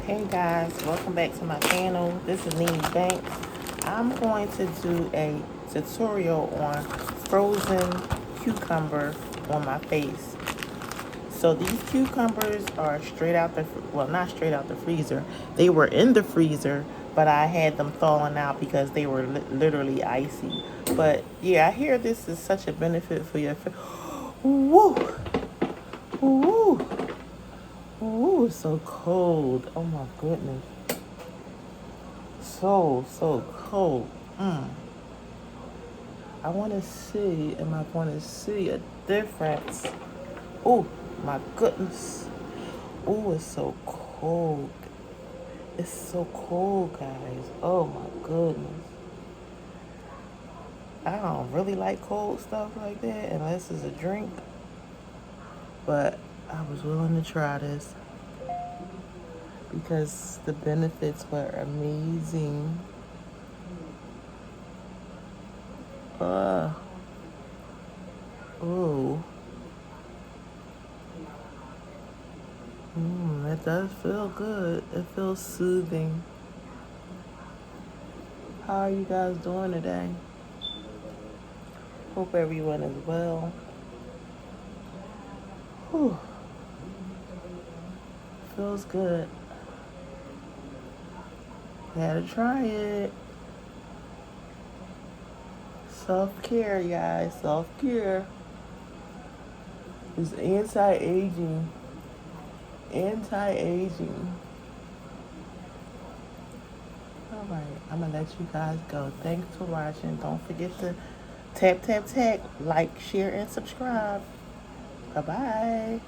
Hey guys, welcome back to my channel. This is Nene Banks. I'm going to do a tutorial on frozen cucumber on my face. So these cucumbers are straight out the, well, not straight out the freezer. They were in the freezer, but I had them thawing out because they were literally icy. But yeah, I hear this is such a benefit for your face. Woo! Woo! Ooh, it's so cold. Oh my goodness. So cold. I want to see, am I going to see a difference? Oh my goodness. Oh, it's so cold. It's so cold, guys. Oh my goodness. I don't really like cold stuff like that unless it's a drink. But I was willing to try this because the benefits were amazing. Oh. It does feel good. It feels soothing. How are you guys doing today? Hope everyone is well. Whew. Feels good. Gotta try it. Self-care, guys. Self-care. It's anti-aging. Anti-aging. Alright, I'm gonna let you guys go. Thanks for watching. Don't forget to tap, like, share, and subscribe. Bye-bye.